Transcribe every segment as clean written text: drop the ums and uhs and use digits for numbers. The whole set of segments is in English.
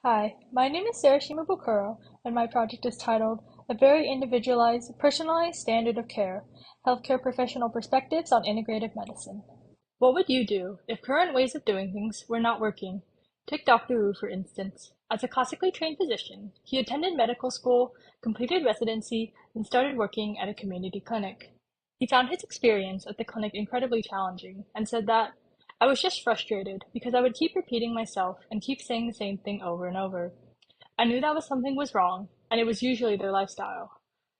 Hi, my name is Sara Shimabukuro, and my project is titled A Very Individualized, Personalized Standard of Care, Healthcare Professional Perspectives on Integrative Medicine. What would you do if current ways of doing things were not working? Take Dr. Wu, for instance. As a classically trained physician, he attended medical school, completed residency, and started working at a community clinic. He found his experience at the clinic incredibly challenging and said that I was just frustrated because I would keep repeating myself and keep saying the same thing over and over. I knew that something was wrong, and it was usually their lifestyle.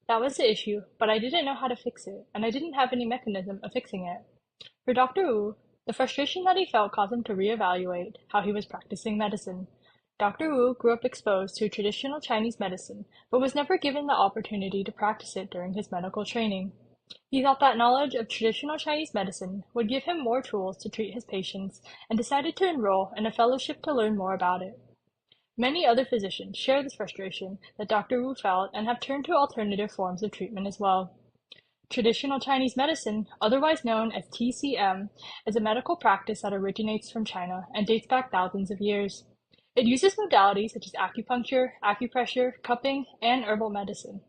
That was the issue, but I didn't know how to fix it, and I didn't have any mechanism of fixing it. For Dr. Wu, the frustration that he felt caused him to reevaluate how he was practicing medicine. Dr. Wu grew up exposed to traditional Chinese medicine, but was never given the opportunity to practice it during his medical training. He thought that knowledge of traditional Chinese medicine would give him more tools to treat his patients and decided to enroll in a fellowship to learn more about it. Many other physicians share this frustration that Dr. Wu felt and have turned to alternative forms of treatment as well. Traditional Chinese medicine, otherwise known as TCM, is a medical practice that originates from China and dates back thousands of years. It uses modalities such as acupuncture, acupressure, cupping, and herbal medicine.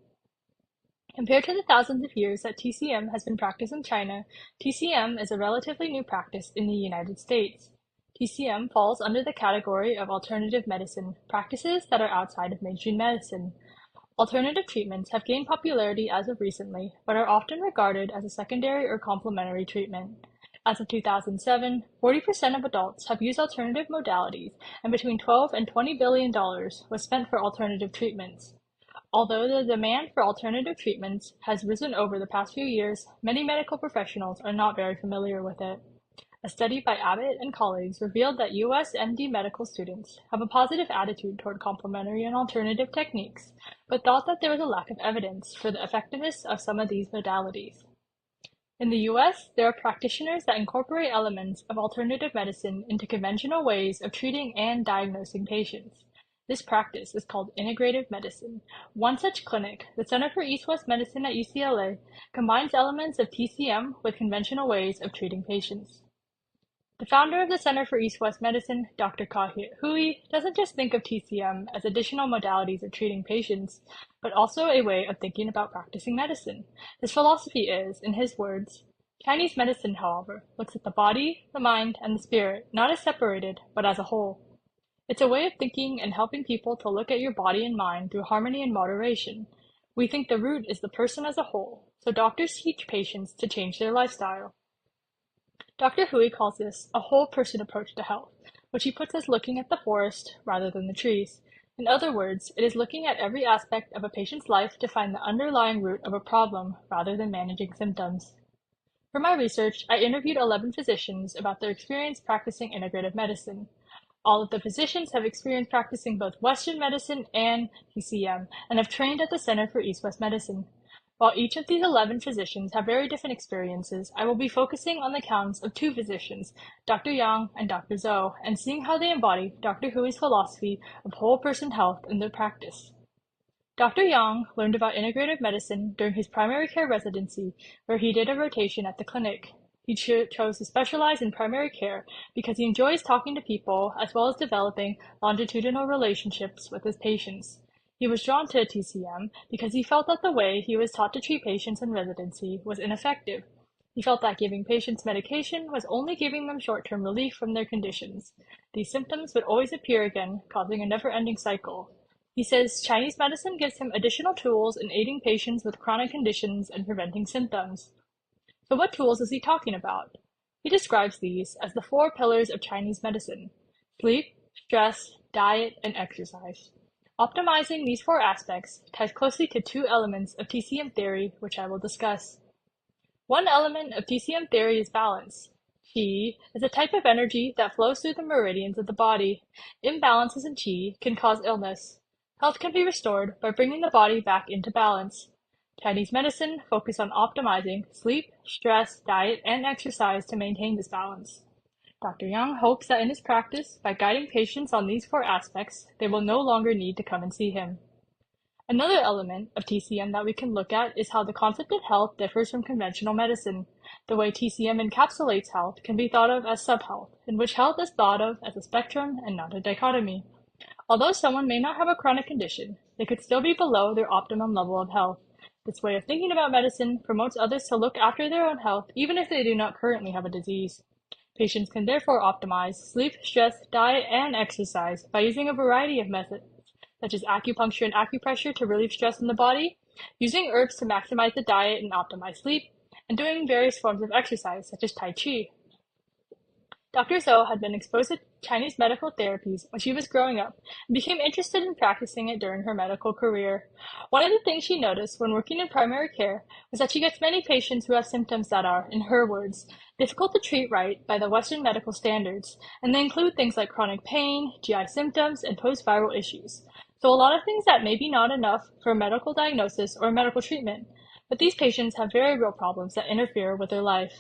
Compared to the thousands of years that TCM has been practiced in China, TCM is a relatively new practice in the United States. TCM falls under the category of alternative medicine, practices that are outside of mainstream medicine. Alternative treatments have gained popularity as of recently, but are often regarded as a secondary or complementary treatment. As of 2007, 40% of adults have used alternative modalities, and between $12 and $20 billion was spent for alternative treatments. Although the demand for alternative treatments has risen over the past few years, many medical professionals are not very familiar with it. A study by Abbott and colleagues revealed that U.S. MD medical students have a positive attitude toward complementary and alternative techniques, but thought that there was a lack of evidence for the effectiveness of some of these modalities. In the U.S., there are practitioners that incorporate elements of alternative medicine into conventional ways of treating and diagnosing patients. This practice is called integrative medicine. One such clinic, the Center for East-West Medicine at UCLA, combines elements of TCM with conventional ways of treating patients. The founder of the Center for East-West Medicine, Dr. Ka-Hit Hui, doesn't just think of TCM as additional modalities of treating patients, but also a way of thinking about practicing medicine. His philosophy is, in his words, Chinese medicine, however, looks at the body, the mind, and the spirit not as separated, but as a whole. It's a way of thinking and helping people to look at your body and mind through harmony and moderation. We think the root is the person as a whole, so doctors teach patients to change their lifestyle. Dr. Hui calls this a whole person approach to health, which he puts as looking at the forest rather than the trees. In other words, it is looking at every aspect of a patient's life to find the underlying root of a problem rather than managing symptoms. For my research, I interviewed 11 physicians about their experience practicing integrative medicine. All of the physicians have experience practicing both Western medicine and TCM and have trained at the Center for East-West Medicine. While each of these 11 physicians have very different experiences, I will be focusing on the accounts of two physicians, Dr. Yang and Dr. Zhou, and seeing how they embody Dr. Hui's philosophy of whole person health in their practice. Dr. Yang learned about integrative medicine during his primary care residency, where he did a rotation at the clinic. He chose to specialize in primary care because he enjoys talking to people as well as developing longitudinal relationships with his patients. He was drawn to TCM because he felt that the way he was taught to treat patients in residency was ineffective. He felt that giving patients medication was only giving them short-term relief from their conditions. These symptoms would always appear again, causing a never-ending cycle. He says Chinese medicine gives him additional tools in aiding patients with chronic conditions and preventing symptoms. So what tools is he talking about? He describes these as the four pillars of Chinese medicine: sleep, stress, diet, and exercise. Optimizing these four aspects ties closely to two elements of TCM theory, which I will discuss. One element of TCM theory is balance. Qi is a type of energy that flows through the meridians of the body. Imbalances in qi can cause illness. Health can be restored by bringing the body back into balance. Chinese medicine focuses on optimizing sleep, stress, diet, and exercise to maintain this balance. Dr. Yang hopes that in his practice, by guiding patients on these four aspects, they will no longer need to come and see him. Another element of TCM that we can look at is how the concept of health differs from conventional medicine. The way TCM encapsulates health can be thought of as subhealth, in which health is thought of as a spectrum and not a dichotomy. Although someone may not have a chronic condition, they could still be below their optimum level of health. This way of thinking about medicine promotes others to look after their own health even if they do not currently have a disease. Patients can therefore optimize sleep, stress, diet, and exercise by using a variety of methods, such as acupuncture and acupressure to relieve stress in the body, using herbs to maximize the diet and optimize sleep, and doing various forms of exercise, such as Tai Chi. Dr. Zhou had been exposed to Chinese medical therapies when she was growing up and became interested in practicing it during her medical career. One of the things she noticed when working in primary care was that she gets many patients who have symptoms that are, in her words, difficult to treat right by the Western medical standards, and they include things like chronic pain, GI symptoms, and post-viral issues. So a lot of things that may be not enough for a medical diagnosis or medical treatment, but these patients have very real problems that interfere with their life.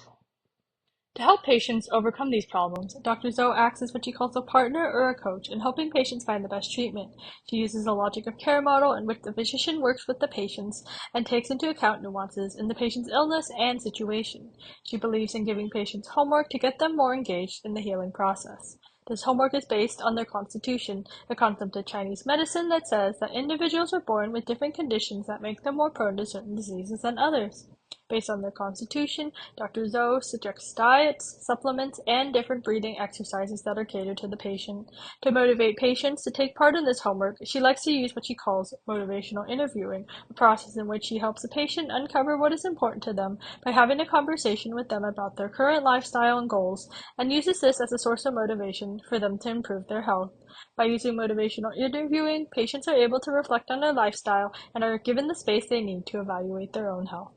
To help patients overcome these problems, Dr. Zhou acts as what she calls a partner or a coach in helping patients find the best treatment. She uses a logic of care model in which the physician works with the patients and takes into account nuances in the patient's illness and situation. She believes in giving patients homework to get them more engaged in the healing process. This homework is based on their constitution, a concept of Chinese medicine that says that individuals are born with different conditions that make them more prone to certain diseases than others. Based on their constitution, Dr. Zhou suggests diets, supplements, and different breathing exercises that are catered to the patient. To motivate patients to take part in this homework, she likes to use what she calls motivational interviewing, a process in which she helps the patient uncover what is important to them by having a conversation with them about their current lifestyle and goals, and uses this as a source of motivation for them to improve their health. By using motivational interviewing, patients are able to reflect on their lifestyle and are given the space they need to evaluate their own health.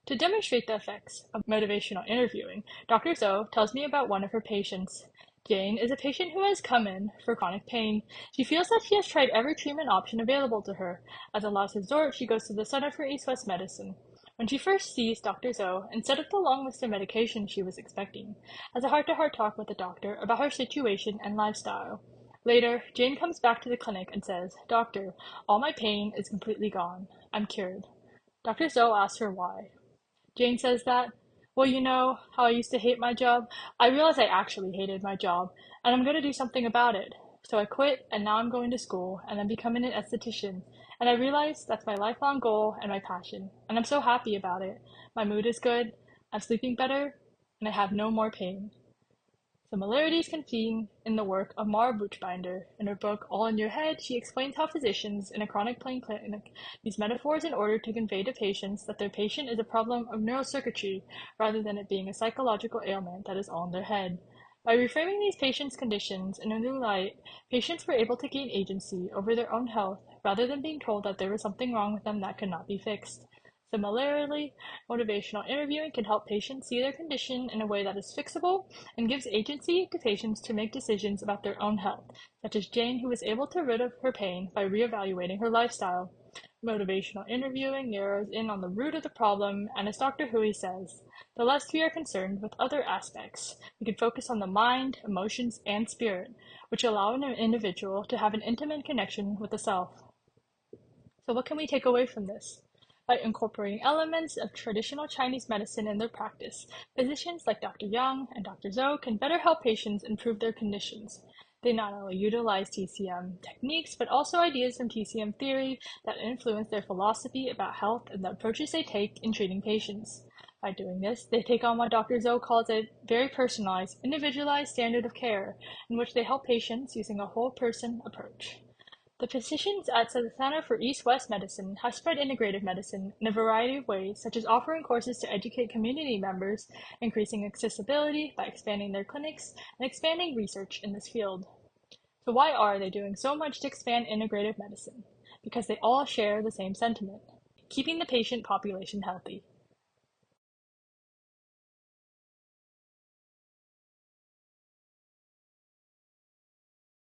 To demonstrate the effects of motivational interviewing, Dr. Zhou tells me about one of her patients. Jane is a patient who has come in for chronic pain. She feels that she has tried every treatment option available to her. As a last resort, she goes to the Center for East-West Medicine. When she first sees Dr. Zhou, instead of the long list of medications she was expecting, has a heart-to-heart talk with the doctor about her situation and lifestyle. Later, Jane comes back to the clinic and says, "Doctor, all my pain is completely gone. I'm cured." Dr. Zhou asks her why. Jane says that, "Well, you know how I used to hate my job? I realized I actually hated my job, and I'm going to do something about it. So I quit, and now I'm going to school, and I'm becoming an esthetician. And I realized that's my lifelong goal and my passion, and I'm so happy about it. My mood is good, I'm sleeping better, and I have no more pain." Similarities can be seen in the work of Mara Buchbinder. In her book, All in Your Head, she explains how physicians in a chronic pain clinic use metaphors in order to convey to patients that their patient is a problem of neurocircuitry rather than it being a psychological ailment that is all in their head. By reframing these patients' conditions in a new light, patients were able to gain agency over their own health rather than being told that there was something wrong with them that could not be fixed. Similarly, motivational interviewing can help patients see their condition in a way that is fixable and gives agency to patients to make decisions about their own health, such as Jane, who was able to rid of her pain by reevaluating her lifestyle. Motivational interviewing narrows in on the root of the problem, and as Dr. Hui says, the less we are concerned with other aspects, we can focus on the mind, emotions, and spirit, which allow an individual to have an intimate connection with the self. So what can we take away from this? By incorporating elements of traditional Chinese medicine in their practice, physicians like Dr. Yang and Dr. Zhou can better help patients improve their conditions. They not only utilize TCM techniques, but also ideas from TCM theory that influence their philosophy about health and the approaches they take in treating patients. By doing this, they take on what Dr. Zhou calls a very personalized, individualized standard of care, in which they help patients using a whole person approach. The physicians at the Center for East-West Medicine have spread integrative medicine in a variety of ways, such as offering courses to educate community members, increasing accessibility by expanding their clinics, and expanding research in this field. So why are they doing so much to expand integrative medicine? Because they all share the same sentiment: keeping the patient population healthy.